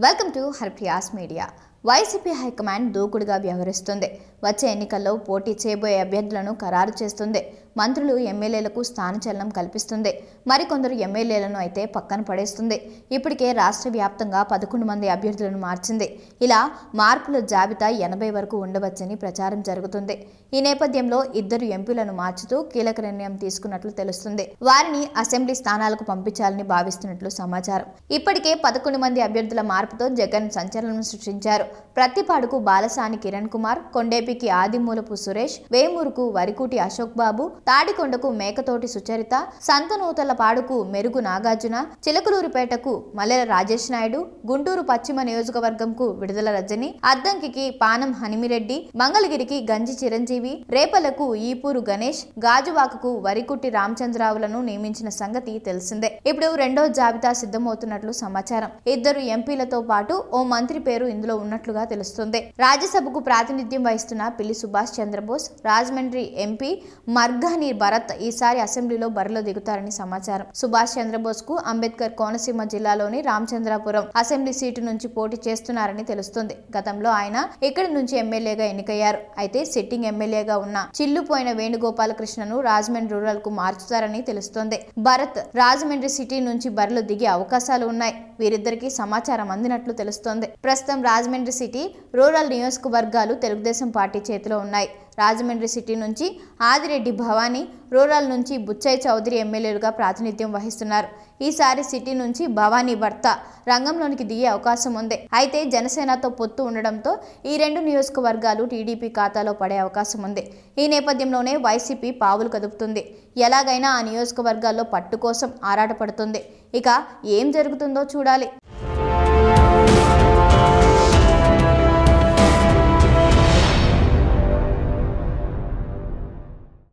Welcome to Harpriya's media. YCP high command దూకుడుగా వ్యవహరిస్తుంది. వచ్చే ఎన్నికల్లో పోటీ చేయబోయే అభ్యర్థులను ఖరారు చేస్తుంది. మంత్రులు ఎమ్మెల్యేలకు స్థానచలనం కల్పిస్తుంది. మరికొందరు ఎమ్మెల్యేలను అయితే పక్కన పడేస్తుంది. ఇప్పటికే రాష్ట్ర వ్యాప్తంగా 11 మంది అభ్యర్థులను మార్చింది. ఇలా మార్పుల జాబితా 80 వరకు ఉండవచ్చని ప్రచారం జరుగుతుంది. ఈ నేపథ్యంలో 2 ఎంపీలను మార్చుతూ కీలక నిర్ణయం తీసుకున్నట్లు తెలుస్తుంది. వారిని అసెంబ్లీ స్థానాలకు పంపించాలని భావిస్తున్నట్లు సమాచారం. ఇప్పటికే 11 మంది అభ్యర్థుల మార్పుతో జగన్ సంచలనం సృష్టించారు. ప్రతిపాడుకు బాలసాని కిరణ్ కుమార్, కొండేపికి ఆదిమూలపు సురేష్, వేమూరుకు వరికుటి అశోక్ బాబు, తాడికొండకు మేకతోటి సుచరిత, సంతనూతలపాడుకు మెరుగు నాగార్జున, చిలకలూరిపేటకు మల్లెల రాజేష్ నాయుడు, గుంటూరు పశ్చిమ నియోజకవర్గంకు విడుదల రజని, అద్దంకికి పానం హనిమిరెడ్డి, మంగళగిరికి గంజి చిరంజీవి, రేపలకు ఈపూరు గణేష్, గాజువాకకు వరికుటి రామచంద్రరావులను నియమించిన సంగతి తెలిసిందే. ఇప్పుడు రెండో జాబితా సిద్ధమవుతున్నట్లు సమాచారం. 2 ఎంపీలతో పాటు ఓ మంత్రి పేరు ఇందులో ఉన్నట్లుగా తెలుస్తుంది. రాజ్యసభకు ప్రాతినిధ్యం వహిస్తున్న పిల్లి సుభాష్ చంద్రబోస్, రాజమండ్రి ఎంపీ మర్గాని భరత్ ఈసారి అసెంబ్లీలో బరిలో దిగుతారని సమాచారం. సుభాష్ చంద్రబోస్ కు అంబేద్కర్ కోనసీమ జిల్లాలోని రామచంద్రాపురం అసెంబ్లీ సీటు నుంచి పోటీ చేస్తున్నారని తెలుస్తుంది. గతంలో ఆయన ఇక్కడి నుంచి ఎమ్మెల్యేగా ఎన్నికయ్యారు. అయితే సిట్టింగ్ ఎమ్మెల్యేగా ఉన్న చిల్లుపోయిన వేణుగోపాలకృష్ణను రాజమండ్రి రూరల్ కు మార్చుతారని తెలుస్తోంది. భరత్ రాజమండ్రి సిటీ నుంచి బరిలో దిగే అవకాశాలు ఉన్నాయి. వీరిద్దరికీ సమాచారం అందినట్లు తెలుస్తోంది. ప్రస్తుతం రాజమండ్రి సిటీ, రూరల్ నియోజకవర్గాలు తెలుగుదేశం పార్టీ చేతిలో ఉన్నాయి. రాజమండ్రి సిటీ నుంచి ఆదిరెడ్డి భవానీ, రూరల్ నుంచి బుచ్చయ్య చౌదరి ఎమ్మెల్యేలుగా ప్రాతినిధ్యం వహిస్తున్నారు. ఈసారి సిటీ నుంచి భవానీ భర్త రంగంలోనికి దిగే అవకాశం ఉంది. అయితే జనసేనతో పొత్తు ఉండడంతో ఈ 2 నియోజకవర్గాలు టీడీపీ ఖాతాలో పడే అవకాశం ఉంది. ఈ నేపథ్యంలోనే వైసీపీ పావులు కదుపుతుంది. ఎలాగైనా ఆ నియోజకవర్గాల్లో పట్టు కోసం ఆరాటపడుతుంది. ఇక ఏం జరుగుతుందో చూడాలి.